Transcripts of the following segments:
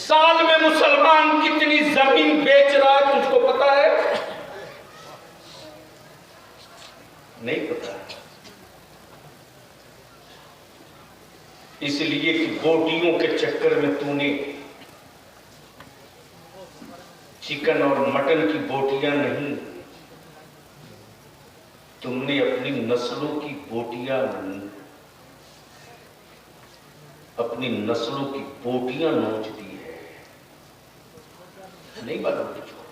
سال میں مسلمان کتنی زمین بیچ رہا ہے تجھ کو پتا ہے؟ نہیں پتا. اس لیے کہ بوٹیوں کے چکر میں تو نے چکن اور مٹن کی بوٹیاں نہیں، تم نے اپنی نسلوں کی بوٹیاں اپنی نسلوں کی بوٹیاں نوچ دی ہے. نہیں معلوم تجھ کو؟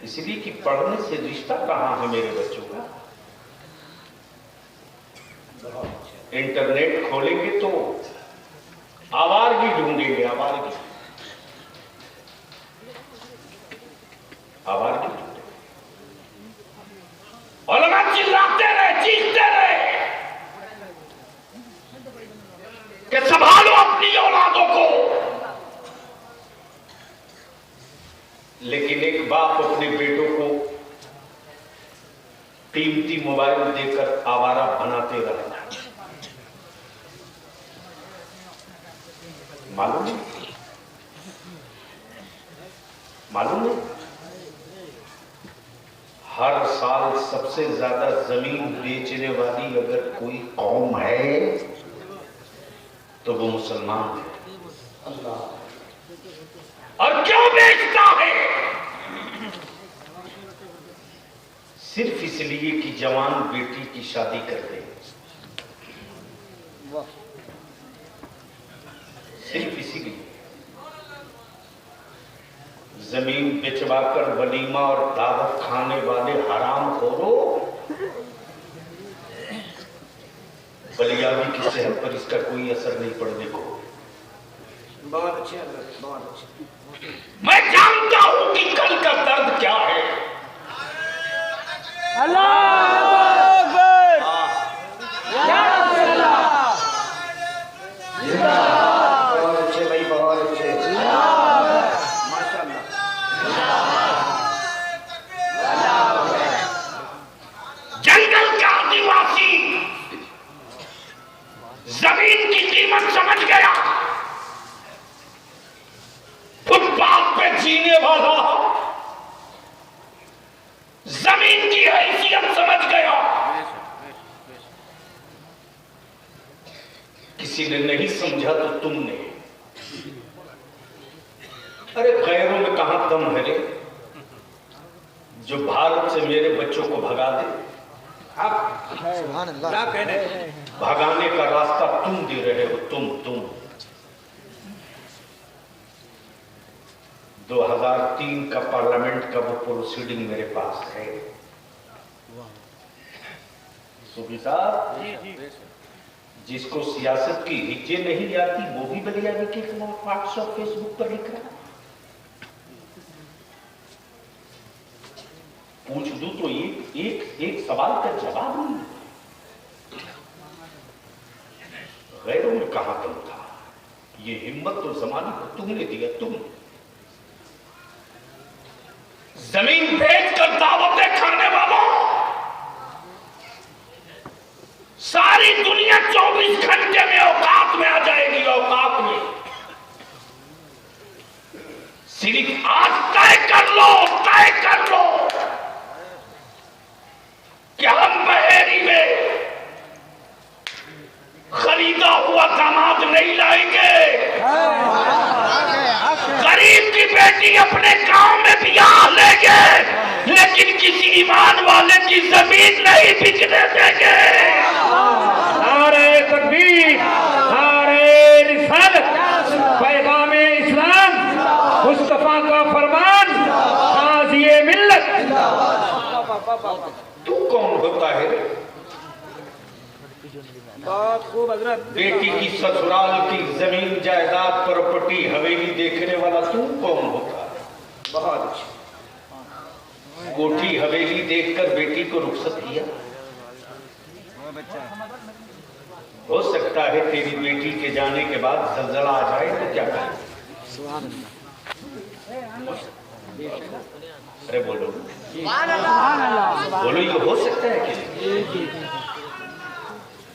اس لیے کہ پڑھنے سے رشتہ کہاں ہے میرے بچوں کا؟ انٹرنیٹ کھولیں گے تو آوارگی ڈھونڈیں گے، آوارگی ڈھونڈیں گے. علماء چلاتے رہے، چیختے رہے کہ سنبھالو اپنی اولادوں کو، لیکن ایک باپ اپنے بیٹوں کو قیمتی موبائل دے کر آوارہ بناتے رہتا. معلوم نہیں ہر سال سب سے زیادہ زمین بیچنے والی اگر کوئی قوم ہے تو وہ مسلمان ہے. اور کیوں بیچتا ہے؟ صرف اس لیے کہ جوان بیٹی کی شادی کر دے. صرف اسی لیے زمین بچوا کر ولیمہ اور دعوت کھانے والے حرام خورو، بلیابی کی صحت پر اس کا کوئی اثر نہیں پڑنے کو. بہت اچھے حضرت، بہت اچھے. میں جانتا ہوں کہ کل کا درد کیا ہے. اللہ اکبر، یا رسول اللہ. بہت اچھے بھائی، بہت اچھے. ماشاء اللہ. جنگل کا آدیواسی زمین کی قیمت سمجھ گیا، فٹ پاتھ پہ جینے والا زمین کی حیثیت سمجھ گیا. کسی نے نہیں سمجھا تو تم نے. ارے غیروں میں کہاں دم ہے رے جو بھارت سے میرے بچوں کو بھگا دے. سبحان اللہ. بھگانے کا راستہ تم دے رہے ہو. تم 2003 کا پارلیمنٹ کا وہ پروسیڈنگ میرے پاس ہے. صوفی صاحب، جس کو سیاست کی ہجے نہیں آتی وہ بھی بلیابی کے خلاف واٹس ایپ فیس بک پر لکھ رہا ہے. پوچھ دوں تو ایک سوال کا جواب نہیں. غیروں میں کہاں دم تھا؟ یہ ہمت تو زمانے کو تم نے دیا. تم زمین بیچ کر دعوتیں کھانے والوں، ساری دنیا 24 گھنٹے میں اوقات میں آ جائے گی. اوقات میں صرف آج طے کر لو کہ ہم بحیری میں خریدا ہوا داماد نہیں لائیں گے. غریب کی بیٹی اپنے گاؤں میں بیاہ لیں گے، لیکن کسی ایمان والے کی زمین نہیں بکنے دیں گے. نعرہ تکبیر، نعرہ رسالت، پیغام اسلام، مصطفیٰ کا فرمان، قاضی ملت. تو کون ہوتا ہے؟ بہت خوب حضرت. بیٹی کی سسرال کی زمین جائیداد پراپرٹی حویلی دیکھنے والا تو کون ہوتا ہے؟ بہت اچھے. کوٹھی حویلی دیکھ کر بیٹی کو رخصت کیا. ہو سکتا ہے تیری بیٹی کے جانے کے بعد زلزلہ آ جائے تو کیا کرے؟ سبحان اللہ. ارے بولو بولو، یہ ہو سکتا ہے کہ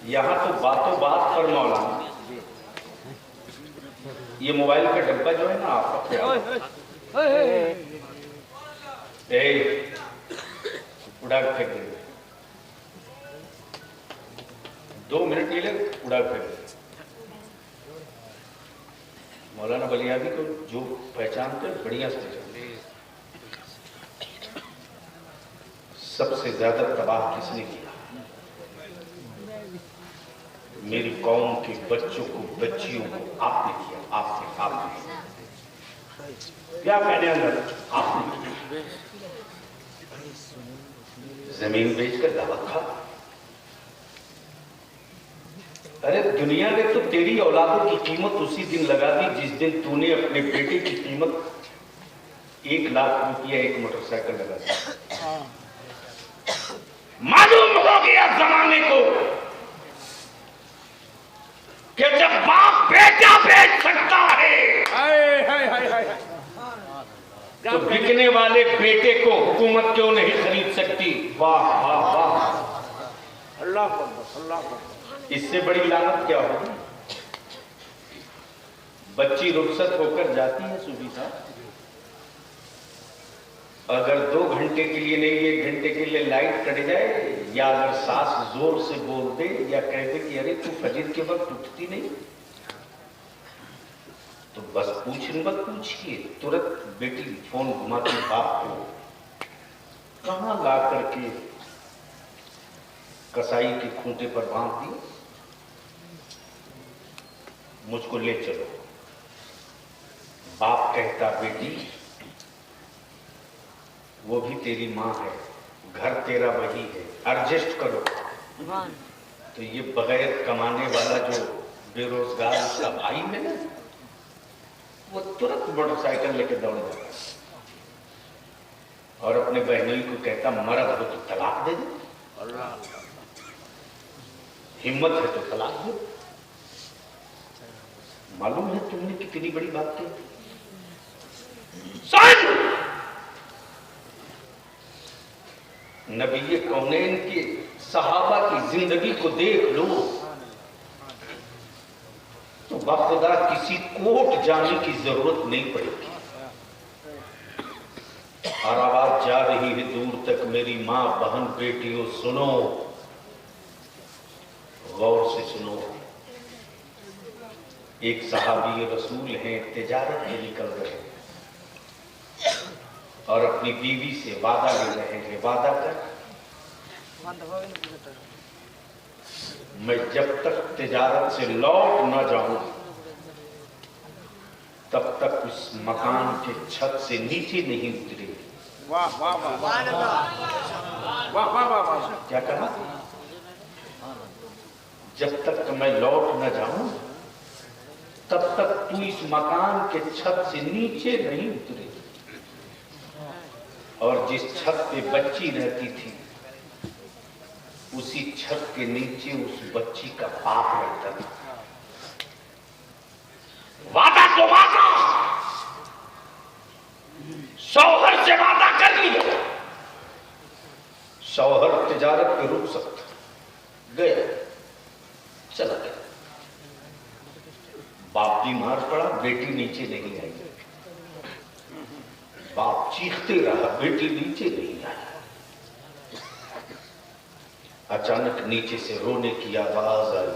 یہاں تو باتوں بات پر مولانا ये मोबाइल का डब्बा जो है ना आप उड़ा के फेंक देंगे, 2 मिनट के लिए उड़ा के फेंक देंगे। मौलाना बलियाबी को जो पहचानते हैं बढ़िया से पहचानते हैं। सबसे ज्यादा तबाह किसने किया? मेरी कौम के बच्चों को, बच्चियों को आपने किया। आपने क्या कहने अंदर आपने जमीन बेचकर दावत खा। अरे दुनिया ने तो तेरी औलादों की कीमत उसी दिन लगा दी जिस दिन तूने अपने बेटे की कीमत 1 लाख रुपया एक मोटरसाइकिल लगा दी। मालूम हो गया जमाने को कि जब बाप बेटा बेच सकता है तो बिकने वाले बेटे को हुकूमत क्यों नहीं खरीद सकती? वाह वाह वाह, अल्लाह। इससे बड़ी लानत क्या होगी? बच्ची रुखसत होकर जाती है सुबह साहब, अगर 2 घंटे के लिए नहीं 1 घंटे के लिए लाइट कट जाए, या अगर सास जोर से बोल दे या कह दे कि अरे तू फजर के वक्त उठती नहीं, तो बस पूछिए, तुरंत बेटी फोन घुमाती बाप को, कहां ला करके कसाई के खूंटे पर बांध दी, मुझको ले चलो। बाप कहता बेटी वो भी तेरी माँ है, घर तेरा वही है, एडजस्ट करो। तो ये बगैर कमाने वाला जो बेरोजगार उसका भाई है ना, वो तुरंत मोटरसाइकिल लेके दौड़ जाता और अपने बहनोई को कहता मर्द हो तो तलाक दे दे, हिम्मत है तो तलाक दे। मालूम है तुमने कितनी बड़ी बात की? नबी कौनैन के सहाबा की जिंदगी को देख लो तो बाखुदा किसी कोर्ट जाने की जरूरत नहीं पड़ेगी। और आवाज जा रही है दूर तक, मेरी मां बहन बेटियों सुनो, गौर से सुनो। एक सहाबी रसूल हैं, तिजारत में निकल रहे हैं और अपनी बीवी से वादा ले रहे हैं, वादा कर मैं जब तक तिजारत से लौट न जाऊं तब तक उस मकान के छत से नीचे नहीं उतरेगी। वाह वाह वाह वाह वाह वाह। क्या कहा? जब तक मैं लौट न जाऊं तब तक तू इस मकान के छत से नीचे नहीं उतरेगी। और जिस छत पे बच्ची रहती थी उसी छत के नीचे उस बच्ची का बाप रहता था। वादा तो वादा, शौहर से वादा कर लिया, शौहर तिजारत पे रुक सकता, गया, चला गया। बाप बीमार पड़ा, बेटी नीचे नहीं आई, बाप चीखते रहा, बेटी नीचे नहीं आई। अचानक नीचे से रोने की आवाज आई।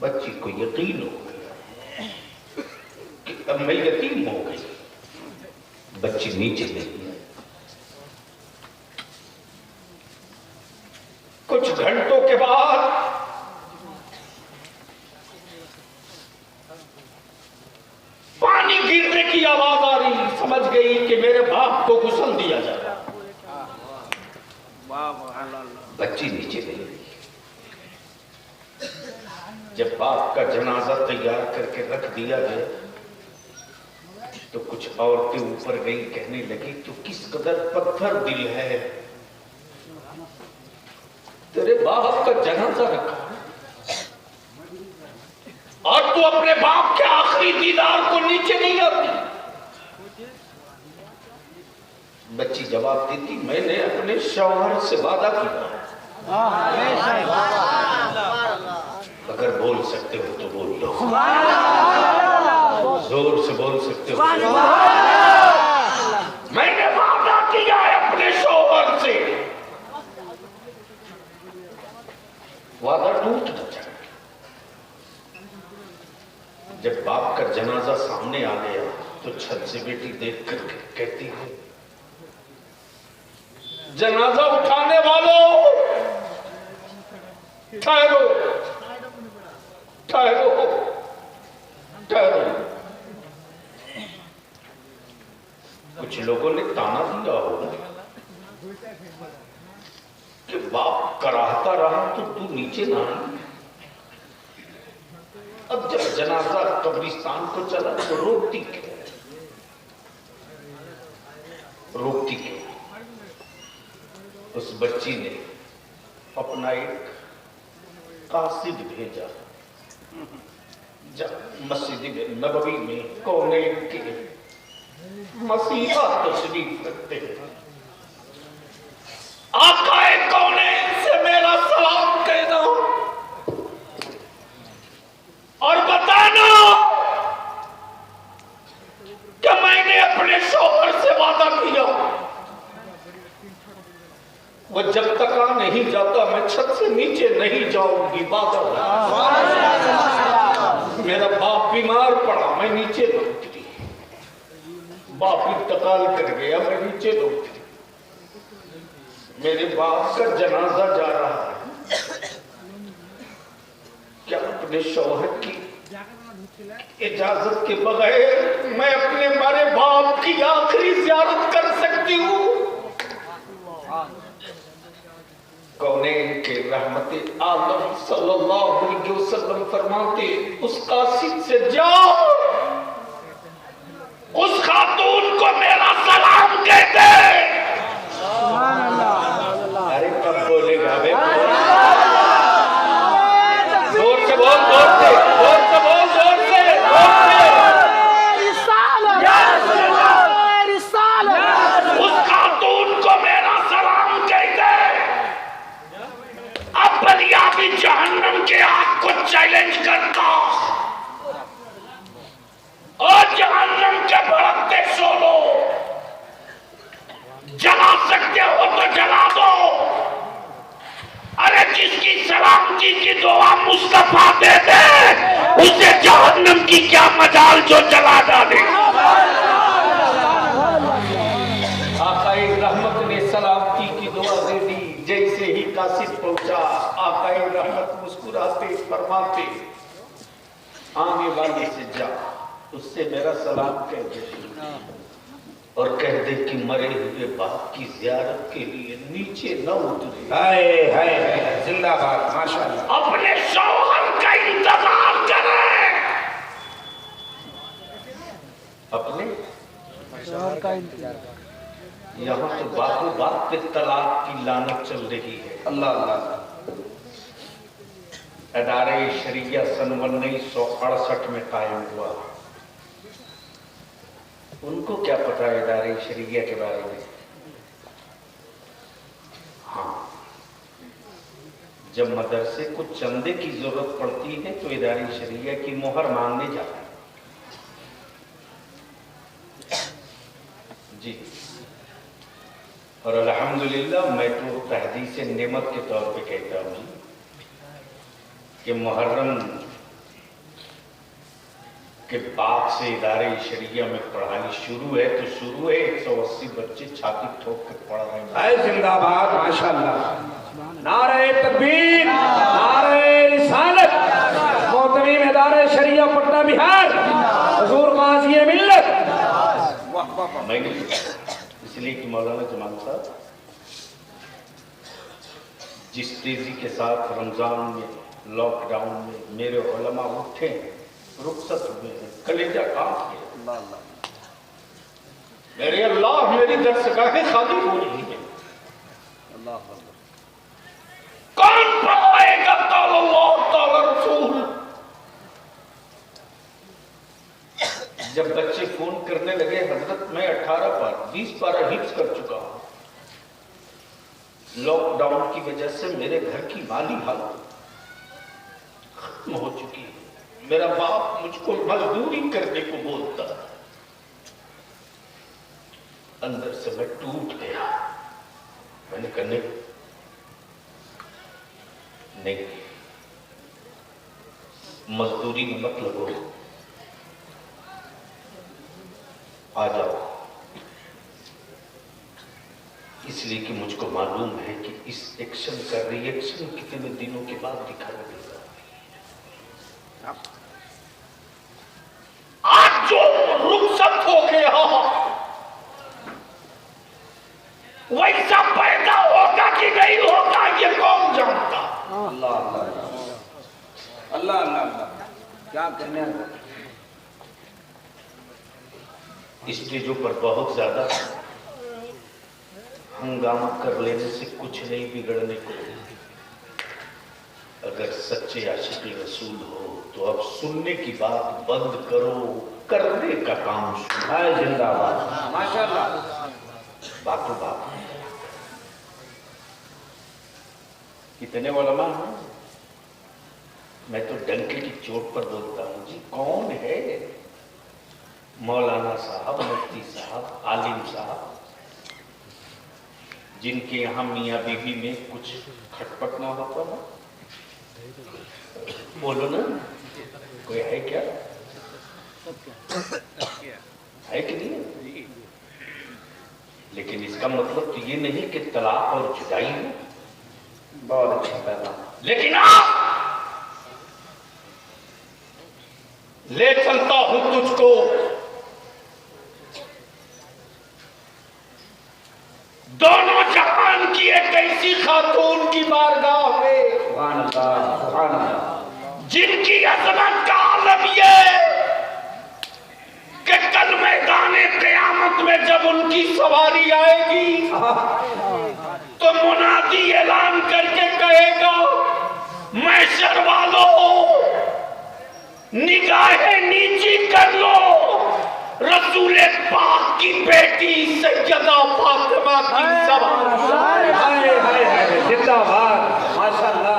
बच्ची को यकीन हो गया कि अब मैं यतीम हो गई। बच्ची नीचे नहीं आई। कुछ घंटों के बाद पानी गिरने की आवाज आ रही। समझ गई कि मेरे बाप को गुस्ल दिया जा रहा। बच्ची नीचे नहीं रही। जब बाप का जनाजा तैयार करके रख दिया गया तो कुछ औरतें ऊपर गई, कहने लगी तू किस कदर पत्थर दिल है, तेरे बाप का जनाजा रखा और तू अपने बाप के आखिरी दीदार को नीचे नहीं आती। बच्ची जवाब देती मैंने अपने शौहर से वादा किया। अगर बोल सकते हो तो बोल लो। जोर से बोल सकते हो? मैंने वादा किया है अपने शौहर से, वादा टूट न जाए। जब बाप का जनाजा सामने आ गया तो छत से बेटी देख कर कहती है, जनाजा उठाने वालों ठहरो ठहरो ठहरो। कुछ लोगों ने ताना दिया होगा कि बाप कराहता रहा तो तू नीचे ना आई। अब जब जनाजा कब्रिस्तान को चला तो रोकती क्यों? रोकती क्यों? उस बच्ची ने अपना एक कासिद भेजा, जब मस्जिद नबवी में कौनैन के मसीहा तशरीफ रखते हैं, आकाए कौनैन से मेरा सलाम कहना और बताना कि मैंने अपने शौहर से वादा किया, वो जब तक आ नहीं जाता मैं छत से नीचे नहीं जाऊंगी। वादा मेरा बाप बीमार पड़ा, मैं नीचे न उतरी, बाप इंतकाल कर गया, मैं नीचे न उतरी, मेरे बाप का जनाजा जा रहा है, क्या अपने शौहर की इजाजत के बगैर मैं अपने मरे बाप की आखिरी ज़ियारत कर सकती हूँ? कौनैन के रहमते आलम सल्लल्लाहु अलैहि वसल्लम फरमाते, उस कासिद से जाओ, उस खातून को मेरा सलाम कहते। अरे कब बोलेगा बे? जोर से बोल, जोर से, जोर से बोल, जोर से, जोर से। उस खातून को मेरा सलाम कहते। अब बलियाबी जहन्नम के आग को चैलेंज करता और जहन्नम के भड़कते शोलो, जला सकते हो तो जला दो। अरे जिसकी सलामती की दुआ मुस्तफा दे दे, उसे जहन्नम की क्या मजाल जो जला डाले। आकाए रहमत ने सलामती की दुआ दे दी। जैसे ही कासिद पहुंचा, आकाए रहमत मुस्कुराते फरमाते, आने वाले से जा, उससे मेरा सलाम कह दे और कह दे कि मरे हुए बाप की ज़ियारत के लिए नीचे न उतरे। हाय हाय हाय, जिंदाबाद, माशाअल्लाह। अपने शौहर का इंतजार करें, अपने शौहर का इंतजार करें। यहाँ तो बापू बाप पे तलाक की लानत चल रही है। अल्लाह अल्लाह। अदारे शरिया सन 1968 में कायम हुआ। उनको क्या पता है इदारे शरिया के बारे में? हाँ, जब मदरसे को चंदे की जरूरत पड़ती है तो इदारे शरिया की मोहर मांगने जाता है। जी, और अल्हम्दुलिल्लाह मैं तो तहदीस नेमत के तौर पे कहता हूँ कि मुहर्रम के बाद से इदारे शरिया में पढ़ाई शुरू है तो शुरू है। 180 बच्चे छाती ठोक कर पढ़ रहे हैं। जिंदाबाद, माशाअल्लाह। नारे तकबीर, नारे रिसालत। मोहतरम इदारे शरिया पटना बिहार, हुजूर गाज़ी मिल्लत। मैंने इसलिए कि मौलाना जमाल साहब जिस तेजी के साथ रमजान में, लॉकडाउन में मेरे उलमा उठे, रुखसत हुए हैं, कलेजा कांप गया। मेरे अल्लाह, मेरी दरसगाहें खाली हो रही हैं। कौन पढ़ाएगा ताला अल्लाह ताला रसूल? जब बच्चे फोन करने लगे, हजरत मैं 18 बार 20 पारा हिफ्ज कर चुका हूं, लॉकडाउन की वजह से मेरे घर की माली हालत खत्म हो चुकी है, میرا باپ مجھ کو مزدوری کرنے کو بولتا، اندر سے میں ٹوٹ گیا. میں نے کہا نہیں، مزدوری میں مت لگو، آ جاؤ. اس لیے کہ مجھ کو معلوم ہے کہ اس ایکشن کا ری ایکشن کتنے دنوں کے بعد دکھا دے گا. آج جو رخصت ہو گیا ویسا پیدا ہوگا کہ نہیں ہوگا یہ کون جانتا. اللہ اللہ اللہ اللہ اللہ، کیا کہنے ہیں. اسٹیجوں پر بہت زیادہ ہنگامہ کر لینے سے کچھ نہیں بگڑنے کو. اگر سچے عاشق رسول ہو تو اب سننے کی بات بند کرو، کرنے کا کام شروع. ہے زندہ باد، ماشاءاللہ. باتوں بات کتنے علماء ہیں، میں تو ڈنکے کی چوٹ پر بولتا ہوں. جی کون ہے؟ مولانا صاحب، مفتی صاحب، عالم صاحب، جن کے یہاں میاں بیوی میں کچھ کھٹپٹ نہ ہوتا نا. بولو نا، کوئی ہے کیا؟ ہے کہ نہیں؟ لیکن اس کا مطلب تو یہ نہیں کہ طلاق اور جدائی ہے. بہت اچھا پیغام. لیکن آپ لے چلتا ہوں تجھ کو دونوں جہان کی ایک ایسی خاتون کی بارگاہ میں سبحان اللہ سبحان اللہ. جن کی عظمت کا عالم یہ کہ کل میدان قیامت میں جب ان کی سواری آئے گی تو منادی اعلان کر کے کہے گا، محشر والوں نگاہیں نیچی کر لو، رسول پاک کی بیٹی سیدہ فاطمہ کی سواری. زندہ باد، ماشاءاللہ.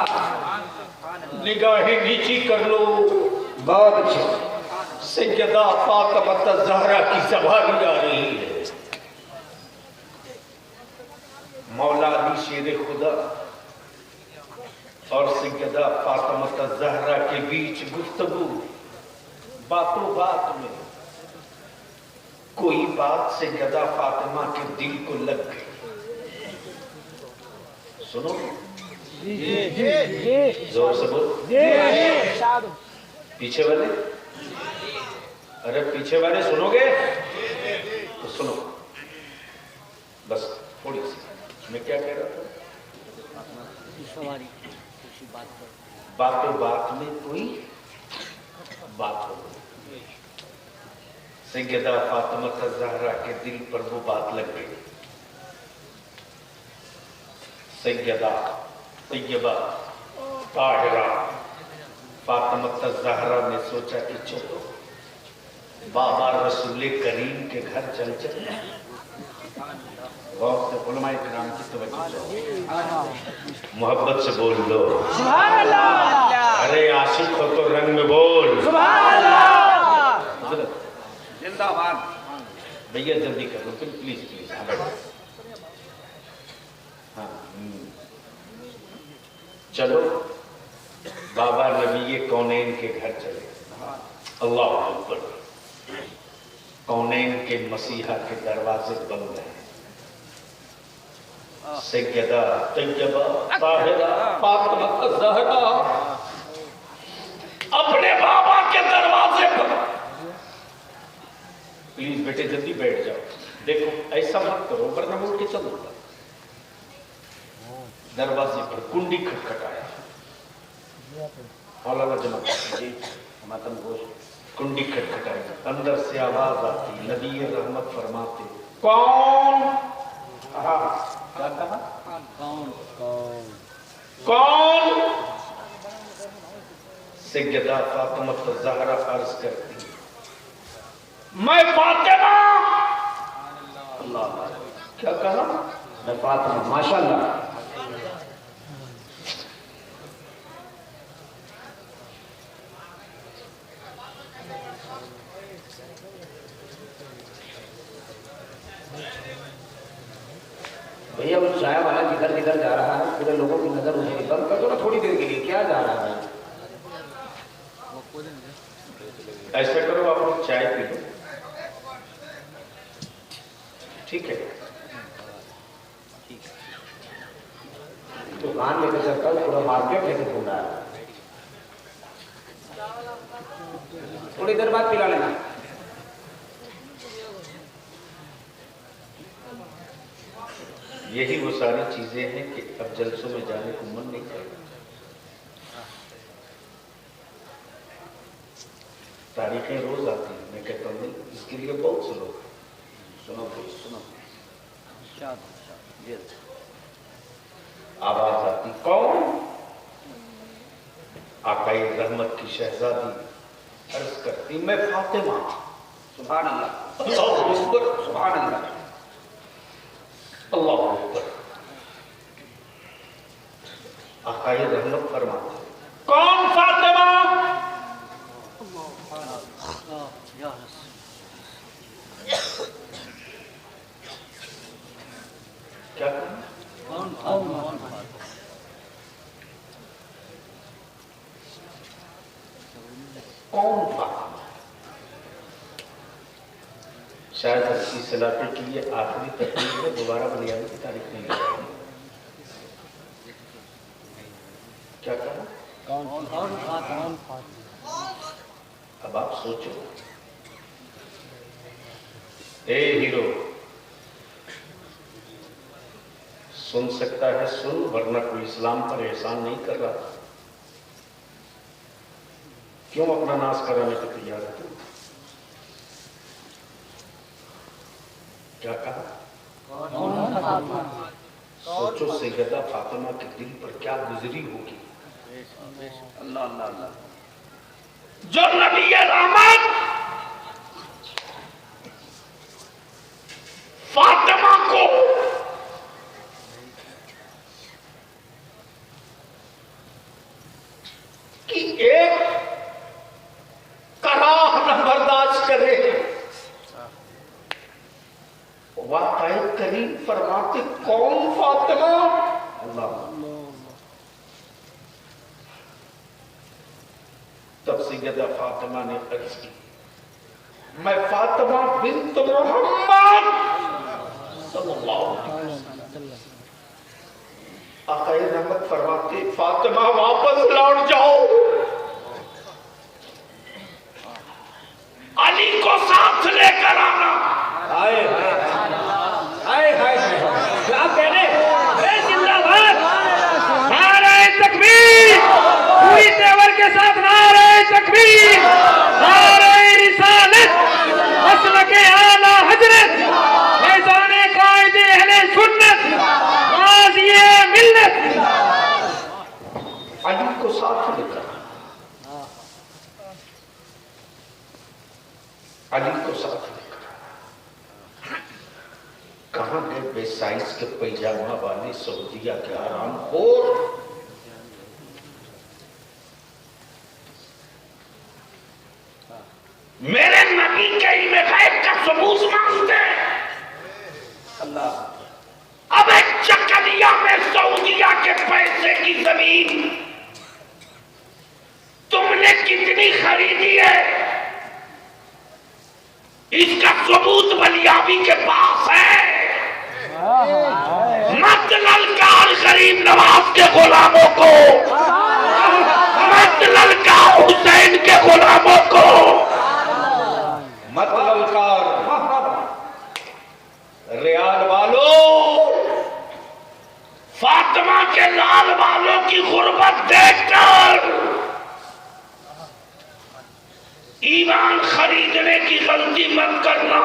نگاہیں نیچی کر لو، بہت اچھا. سیدہ فاطمہ الزہرا کی سواری آ رہی ہے. مولا علی شیر خدا اور سیدہ فاطمہ الزہرا کے بیچ گفتگو. باتوں بات میں کوئی بات سیدہ فاطمہ کے دل کو لگ گئی. سنو زور سے بول. پیچھے والے، ارے پیچھے والے سنو گے تو سنو بس تھوڑی سی. میں کیا کہہ رہا تھا؟ باتوں بات میں کوئی بات ہو گئی. سیدہ فاطمہ الزہرا کے دل پر وہ بات لگ گئی. سیدہ طیبہ طاہرہ فاطمہ الزہرا نے سوچا کہ چلو بابا رسول کریم کے گھر چل چلے. غور سے علماء کرام کی توجہ چاہو، محبت سے بول لو سبحان اللہ. ارے عاشق ہو تو رنگ میں بول سبحان اللہ. زندہ باد. بھیا جلدی کر لو پلیز پلیز. ہاں بیٹھو. ہاں چلو بابا نبی کونین کے گھر چلے. اللہ اکبر. کونین کے مسیحا کے دروازے بند ہیں. سیدہ طیبہ طاہرہ فاطمہ الزہرا اپنے بابا کے دروازے پر. پلیز بیٹے جلدی بیٹھ جاؤ. دیکھو ایسا مت کرو ورنہ مڑ کے چلو. دروازے پر کنڈی کھٹکھٹایا. مولانا جماعت جی ماتم گوش. کنڈی کھٹکھٹائی. اندر سے آواز آتی. نبی رحمت فرماتے کون؟ کیا کہا؟ کون؟ سیدہ فاطمہ الزہرا عرض کرتی میں فاطمہ. اللہ کیا کہا؟ میں فاطمہ. ماشاءاللہ. بھیا وہ چائے والا جدھر جدھر جا رہا ہے پورے لوگوں کی نظر اسے بند کر دو نا تھوڑی دیر کے لیے. کیا جا رہا ہے؟ ایسا کرو آپ لوگ چائے پی لو, ٹھیک ہے؟ دکان لے کے چلتا ہے, پورا مارکیٹ لے کے گھوم رہا ہے. تھوڑی دیر بعد پلا لینا. یہی وہ ساری چیزیں ہیں کہ اب جلسوں میں جانے کو من نہیں کرتا. تاریخیں روز آتی ہیں, میں کہتا ہوں اس کے لیے بہت سے لوگ. سنو پلیز سنو, آواز آتی کون؟ آقائے رحمت کی شہزادی عرض کرتی میں فاطمہ. سبحان اللہ, اللہ اکبر, سبحان اللہ. اللہ اکبر. آقائے رحمت فرماتے کون فاطمہ؟ کیا کہا؟ کون فاطمہ؟ شاید اس علاقے کی یہ آخری تقریر ہے, دوبارہ بنیادی کی تاریخ نہیں ہے. کیا کہا؟ اب آپ سوچو. اے ہیرو, سن سکتا ہے سن, ورنہ کوئی اسلام پر احسان نہیں کر رہا. کیوں اپنا ناز کرانے کو تیار ہے؟ کیا کہا؟ سوچو سیدہ فاطمہ کے دل پر کیا گزری ہوگی. اللہ اللہ اللہ. جو نبی رحمت فاطمہ کو کی ایک کراہ نہ برداشت کرے, واقعی کریم فرماتے کون فاطمہ؟ اللہ. تب سیدہ فاطمہ نے عرض کی میں فاطمہ بنت محمد صلی اللہ علیہ وسلم. آقا رحمت فرماتے فاطمہ واپس لوٹ جاؤ, علی کو ساتھ لے کر آنا. آئے آئے آئے کیا کہنے, اے زندہ باد, نعرہ تکبیر, پوری تیور کے ساتھ نعرہ تکبیر, نعرہ رسالت, مسلک اعلی حضرت, فیضان قائد اہل سنت, غازی ملت. علی کو ساتھ لے کر, علی کو ساتھ لے کر. کہاں گئے بے سائنس کے پیجامہ والے سعودیہ کے آرام خور؟ میرے نبی کے علم غیب کا ثبوت مانگتے ہیں. اللہ. اب ایک چکلیا میں سعودیہ کے پیسے کی زمین تم نے کتنی خریدی ہے, اس کا ثبوت ولیابی کے پاس ہے. مت للکار غریب نواز کے غلاموں کو, مت للکار حسین کے غلاموں کو, مت للکار ریال والوں. فاطمہ کے لال والوں کی غربت دیکھ کر ایمان خریدنے کی غلطی مت کرنا,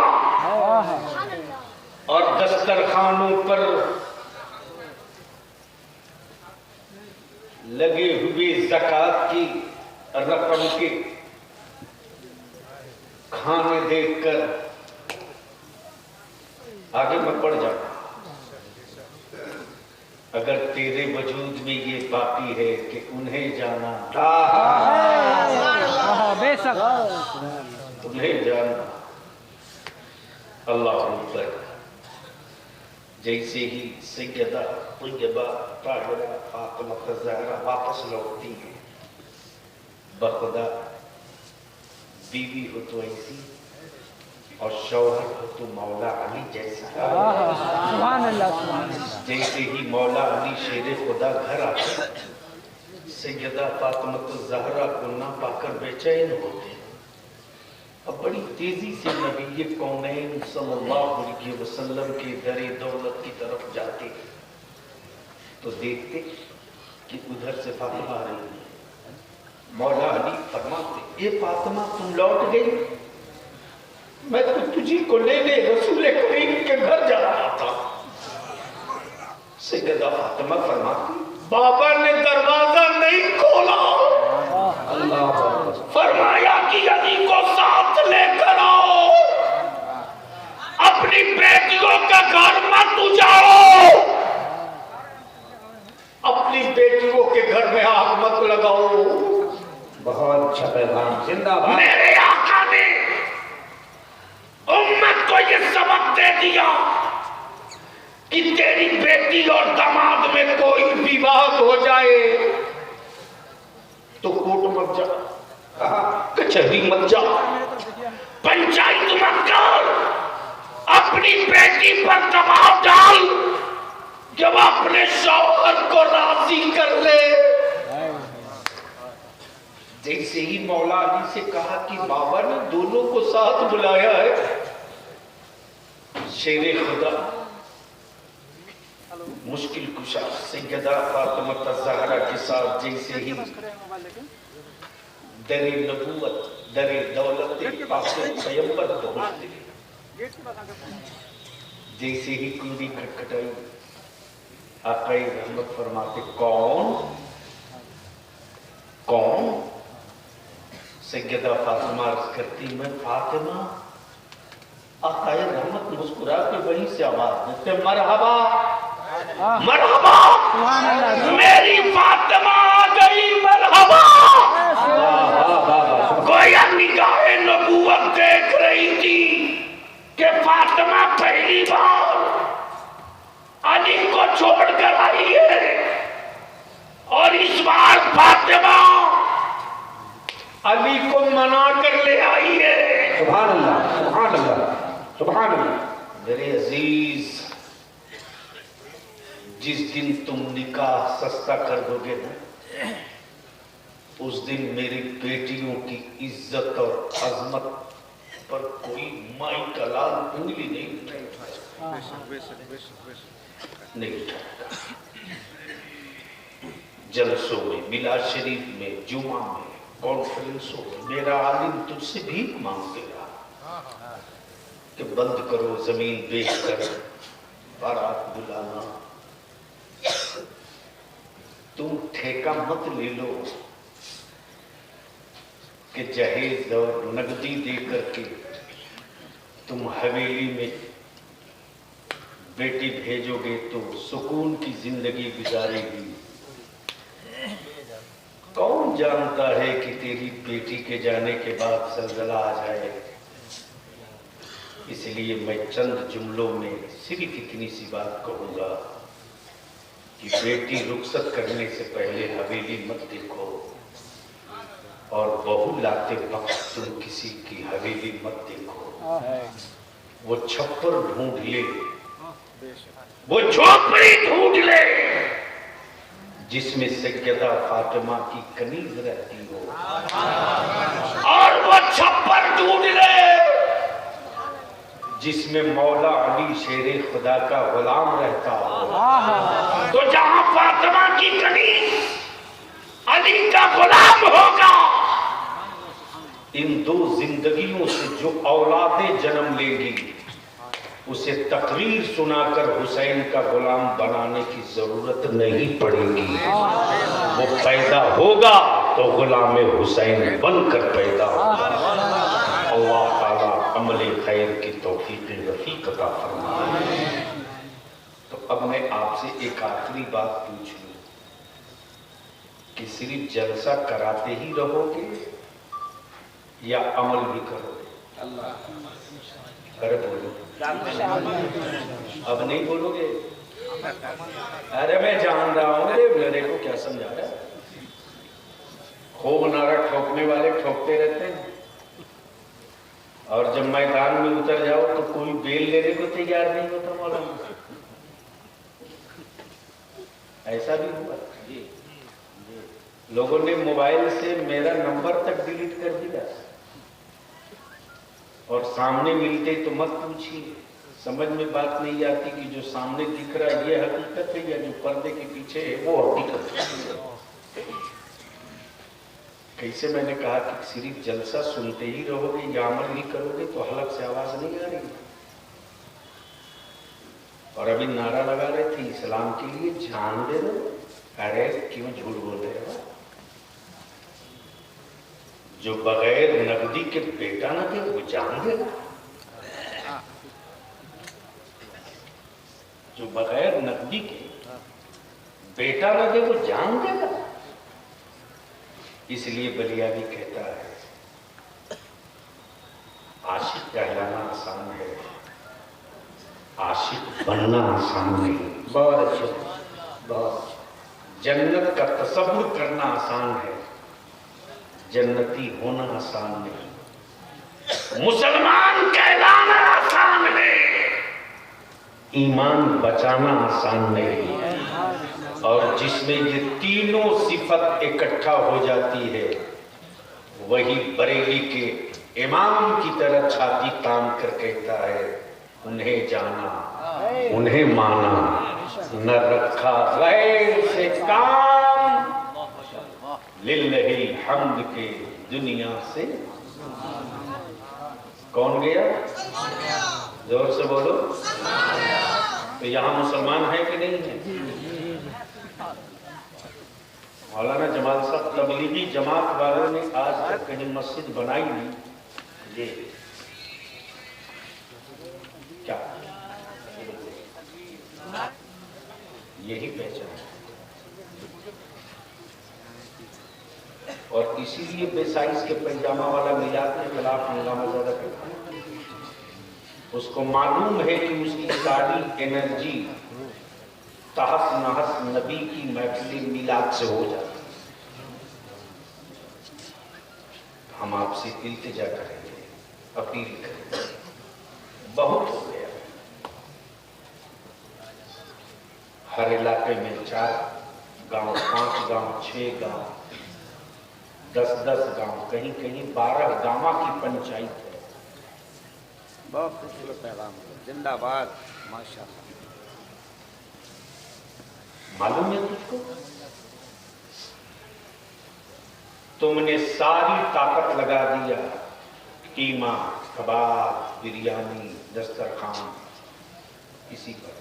اور دسترخوانوں پر لگے ہوئے زکوٰۃ کی رقم کے کھانے دیکھ کر آگے مت بڑھ جانا. اگر تیرے وجود میں یہ باقی ہے کہ انہیں جانا, بے شک انہیں جانا. اللہ اکبر. जैसे ही सैयदा तैयबा ताहिरा फातिमा ज़हरा वापस लौटती है, बखुदा बीवी हो तो ऐसी और शौहर हो तो मौला अली जैसा। सुभान अल्लाह, सुभान अल्लाह। जैसे ही मौला अली शेर खुदा घर आते, सैयदा फातिमा ज़हरा को ना पाकर बेचैन होते। अब बड़ी तेजी से नबी कौनैन सल्लल्लाहु अलैहि वसल्लम के दरे दौलत की तरफ जाते तो देखते कि उधर से फातिमा आ रही है। मौला अली फरमाते, ये फातिमा तुम लौट गई, मैं तो तुझी को लेने रसूल करीम के घर जा रहा था। सैयदा फातिमा फरमाती, बाबा ने दरवाजा नहीं खोला, फरमाया कि अली को साथ लेकर आओ, अपनी बेटियों का घर मत उजाड़ो, अपनी बेटियों के घर में आग मत लगाओ। बहुत अच्छा पैगाम, जिंदाबाद। मेरे आका ने उम्मत को ये सबक दे दिया कि तेरी बेटी और दामाद में कोई विवाद हो जाए तो कोर्ट मत जा, कचहरी मत जा, पंचायत मत कर, अपनी बेटी पर दबाव डाल, जब अपने शौहर को राजी कर ले। जैसे ही मौला अली से कहा कि बाबा ने दोनों को साथ बुलाया है, शेरे खुदा मुश्किल कुशा सैयदा फातिमा ज़हरा के साथ जैसे ही दरे नबूवत, दरे दौलत पासे पैगंबर पहुंचते, जैसे ही कुंडी खटखटाई, आक़ाए रहमत फरमाते, कौन कौन? सैयदा फातिमा अर्ज़ करती, मैं फातिमा। आक़ाए रहमत मुस्कुरा के वहीं से आवाज देते, मरहबा मरहबा, मेरी फातिमा आ गई, मरहबा। गोया निगाहे नबूवत देख रही थी कि फातिमा पहली बार अली को छोड़कर आई है, और इस बार फातिमा अली को मना कर ले आई है। सुभान अल्लाह, सुभान अल्लाह, सुभान अल्लाह। मेरे अजीज, जिस दिन तुम निकाह सस्ता कर दोगे ना, उस दिन मेरी बेटियों की इज्जत और अजमत पर कोई माई का लाल उंगली नहीं उठाएगा, नहीं उठाएगा। जलसों में, मिलाद शरीफ में, जुमा में, कॉन्फ्रेंसों में मेरा आलिम तुझसे भीख मांगते रहा कि बंद करो जमीन बेचकर बारात बुलाना, तुम ठेका मत ले लो कि जहेज और नगदी दे करके तुम हवेली में बेटी भेजोगे तो सुकून की जिंदगी गुजारेगी। कौन जानता है कि तेरी बेटी के जाने के बाद जलजला आ जाए। इसलिए मैं चंद जुमलों में सिर्फ इतनी सी बात कहूंगा कि बेटी रुखसत करने से पहले हवेली मत देखो, और बहू लाते वक्त तुम किसी की हवेली मत देखो। वो छप्पर ढूंढ ले, वो झोपड़ी ढूंढ ले जिसमें सैयदा फातिमा की कनीज रहती हो, और वो छप्पर ढूंढ ले जिसमें मौला अली शेरे खुदा का गुलाम रहता हो। तो जहां फातिमा की कनीज अली का गुलाम होगा, इन दो जिंदगियों से जो औलादें जन्म लेंगी उसे तकरीर सुनाकर हुसैन का गुलाम बनाने की जरूरत नहीं पड़ेगी। वो पैदा होगा तो गुलाम हुसैन बनकर पैदा होगा। अल्लाह ताला अमले खैर की तौफीक रफीक अता फरमाए। तो अब मैं आपसे एक आखिरी बात पूछ लूं कि सिर्फ जलसा कराते ही रहोगे या अमल भी करोगे? अरे बोलो, अब नहीं बोलोगे? अरे मैं जान रहा हूँ, मेरे को क्या समझा रहा है? खूब नारा ठोकने वाले ठोकते रहते हैं, और जब मैदान में उतर जाओ तो कोई बेल लेने को तैयार नहीं होता मौलाना। ऐसा भी हुआ, लोगों ने मोबाइल से मेरा नंबर तक डिलीट कर दिया, और सामने मिलते तो मत पूछिए। समझ में बात नहीं आती कि जो सामने दिख रहा है ये हकीकत है, या जो पर्दे के पीछे है वो हकीकत है। कैसे मैंने कहा कि सिर्फ जलसा सुनते ही रहोगे या अमल नहीं करोगे तो हलक से आवाज नहीं आ रही। और अभी नारा लगा रहे थे इस्लाम के लिए, जान दे दो। अरे क्यों झूठ बोल रहे हो? जो बगैर नकदी के बेटा न दे वो जान देगा। जो बगैर नकदी के बेटा न दे वो जान देगा। इसलिए बलियाबी कहता है आशिक कहलाना आसान है, आशिक बनना आसान नहीं। बहुत अच्छे, बहुत। जन्नत का तसव्वुर करना आसान है, जन्नती होना आसान नहीं। मुसलमान कहलाना आसान है, ईमान बचाना आसान नहीं। और जिसमें ये तीनों सिफत इकट्ठा हो जाती है वही बरेली के इमाम की तरह छाती तान कर कहता है उन्हें जाना, उन्हें माना, न रखा गैर से काम, लिल्लाहिल हम्द के दुनिया से। कौन गया? जोर से बोलो। तो यहाँ मुसलमान है कि नहीं है? मौलाना जमाल साहब तबलीगी जमात वालों ने आज तक कहीं मस्जिद बनाई नहीं, ये क्या यही पहचान है। और इसीलिए बेसाइज के पैजामा वाला मिलाद के खिलाफ हंगामा ज्यादा करता है। उसको मालूम है कि उसकी सारी एनर्जी तहस नहस नबी की महफिल मिलाद से हो जाती। हम आपसे इल्तिजा करेंगे, अपील करेंगे, बहुत हो गया। हर इलाके में 4 गांव, 5 गांव, 6 गांव, 10-10 गांव, कहीं कहीं 12 गांव की पंचायत है। बहुत खूबसूरत पैगाम, जिंदाबाद, माशाअल्लाह। मालूम है तुझको? तुमने सारी ताकत लगा दिया कीमा, कबाब, बिरयानी, दस्तरखान इसी पर,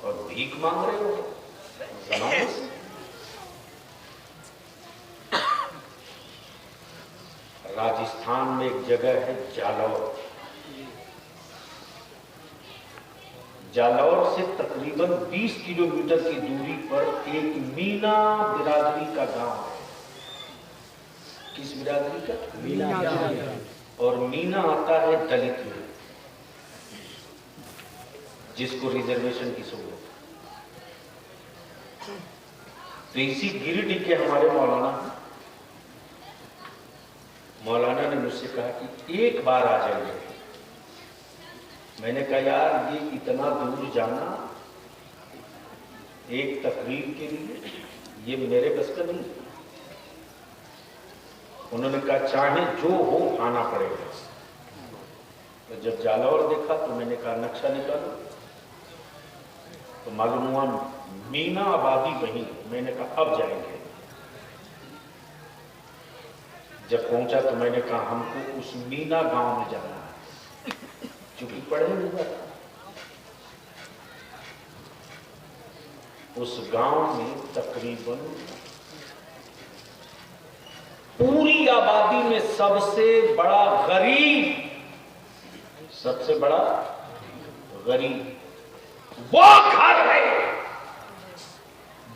और भीख मांग रहे हो जमाने से। राजस्थान में एक जगह है जालौर। जालौर से तकरीबन 20 किलोमीटर की दूरी पर एक मीना बिरादरी का गांव है। किस बिरादरी का? मीना। और मीना आता है दलित में, जिसको रिजर्वेशन की सहूलत। तो इसी गिरिडीह के हमारे मौलाना ने मुझसे कहा कि एक बार आ जाइए। मैंने कहा यार ये इतना दूर जाना एक तकरीर के लिए, ये मेरे बस का नहीं। उन्होंने कहा चाहे जो हो आना पड़ेगा। तो जब जालौर देखा तो मैंने कहा नक्शा निकालो, तो मालूम हुआ मीना आबादी वहीं। मैंने कहा अब जाएंगे। जब पहुंचा तो मैंने कहा हमको उस मीना गांव में जाना है, चूंकि पढ़े हुआ था। उस गांव में तकरीबन पूरी आबादी में सबसे बड़ा गरीब वो घर है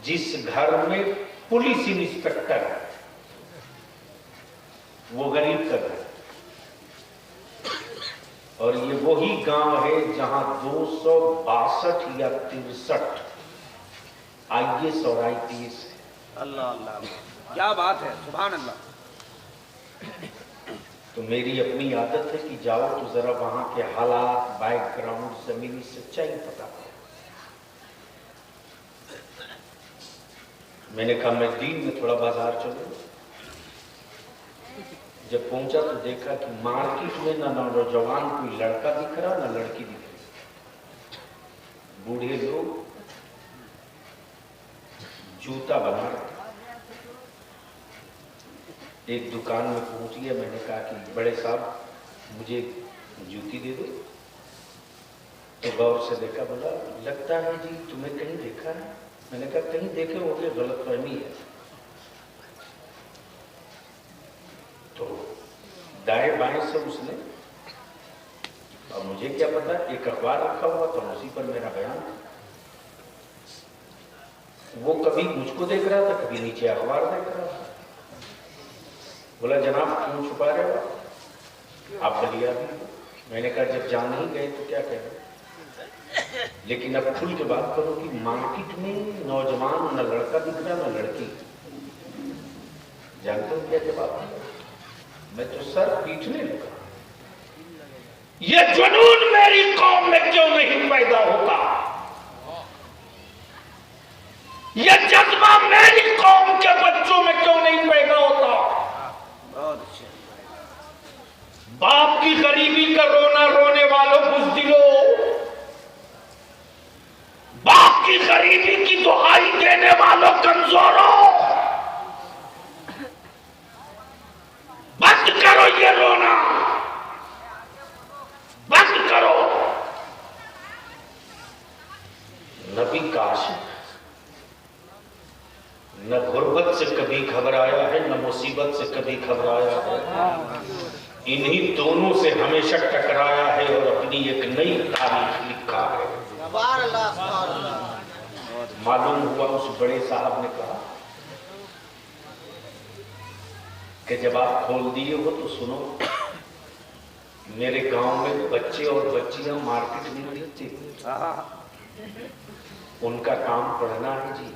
जिस घर में पुलिस इंस्पेक्टर है। وہ غریب کا گھر، اور یہ وہی گاؤں ہے جہاں 262 یا 63 IAS اور IPS ہے۔ اللہ اللہ، کیا بات ہے، سبحان اللہ۔ تو میری اپنی عادت ہے کہ جاؤ تو ذرا وہاں کے حالات، بیک گراؤنڈ، زمینی سچائی پتا کرو۔ میں نے کہا میں دین میں تھوڑا بازار چلوں۔ جب پہنچا تو دیکھا کہ مارکیٹ میں نہ نوجوان کوئی لڑکا دکھ رہا نہ لڑکی دکھ رہی، بوڑھے لوگ جوتا بنا رہے۔ ایک دکان میں پہنچ گیا، میں نے کہا کہ بڑے صاحب مجھے جوتی دے دو۔ تو غور سے دیکھا، بولا لگتا ہے جی تمہیں کہیں دیکھا ہے۔ میں نے کہا کہیں دیکھے ہو گے، غلط فہمی ہے۔ تو دائیں بائیں سے اس نے، اور مجھے کیا پتا، ایک اخبار رکھا ہوا تھا، اسی پر میرا بیان تھا۔ وہ کبھی مجھ کو دیکھ رہا تھا، کبھی نیچے اخبار دیکھ رہا تھا۔ بولا جناب کیوں چھپا رہے ہو، آپ بلیا بھی۔ میں نے کہا جب جان نہیں گئے تو کیا کہہ رہے، لیکن اب کھل کے بات کرو کہ مارکیٹ میں نوجوان نہ لڑکا دکھ رہا نہ لڑکی، جانتے ہو کیا جواب؟ میں تو سر پیٹنے لگا۔ یہ جنون میری قوم میں کیوں نہیں پیدا ہوتا؟ یہ جذبہ میری قوم کے بچوں میں کیوں نہیں پیدا ہوتا؟ بہت اچھا۔ باپ کی غریبی کا رونا رونے والوں بزدلوں، باپ کی غریبی کی دہائی دینے والوں کمزوروں، بند کرو یہ رونا، بند کرو۔ نبی کا عاشق نہ غربت سے کبھی گھبرایا ہے، نہ مصیبت سے کبھی گھبرایا ہے، انہی دونوں سے ہمیشہ ٹکرایا ہے اور اپنی ایک نئی تاریخ لکھا ہے۔ معلوم ہوا اس بڑے صاحب نے کہا کہ جب آپ کھول دیے ہو تو سنو، میرے گاؤں میں بچے اور بچیاں مارکیٹ میں دکھتے، ان کا کام پڑھنا ہے جی،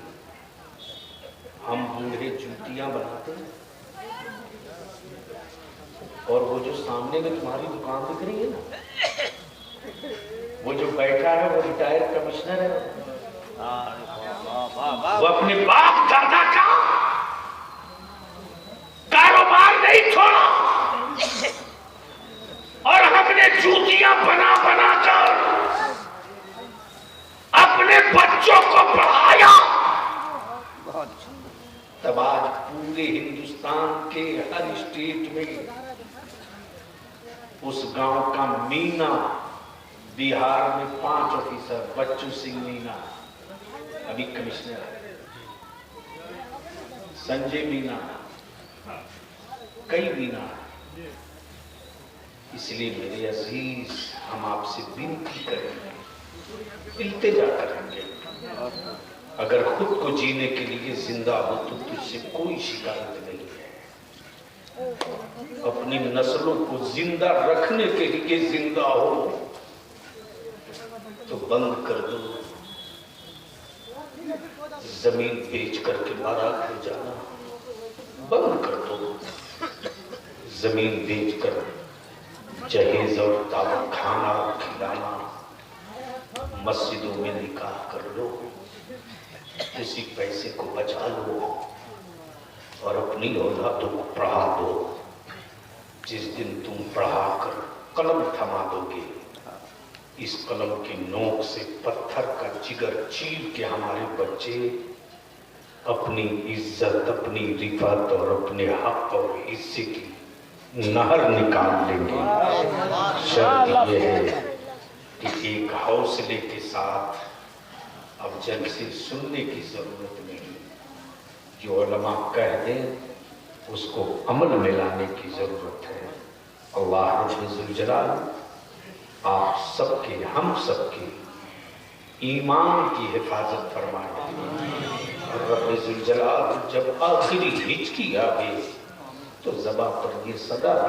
ہم بوڑھے جوتیاں بناتے ہیں، اور وہ جو سامنے میں تمہاری دکان دکھ رہی ہے نا، وہ جو بیٹھا ہے وہ ریٹائر کمشنر ہے، وہ اپنے باپ دادا کا کاروبار نہیں چھوڑا، اور ہم نے جوتیاں بنا بنا کر اپنے بچوں کو پڑھایا۔ تب آج پورے ہندوستان کے ہر اسٹیٹ میں اس گاؤں کا مینا، بہار میں 5 آفیسر، بچو سنگھ مینا ابھی کمشنر ہے، سنجے مینا، کئی مینا۔ اس لیے میرے عزیز ہم آپ سے بنتی کریں گے، التجا کریں گے، اگر خود کو جینے کے لیے زندہ ہو تو تجھ سے کوئی شکایت نہیں ہے، اپنی نسلوں کو زندہ رکھنے کے لیے زندہ ہو تو بند کر دو زمین بیچ کر کے مارا کھل جانا، بند کر دو زمین بیچ کر جہیز اور دعوت کھانا کھلانا، مسجدوں میں نکاح کر لو، اسی پیسے کو بچا لو اور اپنی اولادوں کو پڑھا دو۔ جس دن تم پڑھا کر قلم تھما دو گے، اس قلم کی نوک سے پتھر کا جگر چیر کے ہمارے بچے اپنی عزت، اپنی رفعت اور اپنے حق اور حصے کی نہر نکال لیں گے۔ شرط یہ ہے کہ ایک حوصلے کے ساتھ، اب جلسے سننے کی ضرورت نہیں، جو علماء کہہ دیں اس کو عمل میں لانے کی ضرورت ہے۔ اللہ رب ذوالجلال آپ سب کے، ہم سب کے ایمان کی حفاظت فرمائے، اور رب ذوالجلال جب آخری ہچکی آگے تو زباں پر یہ صدا بھی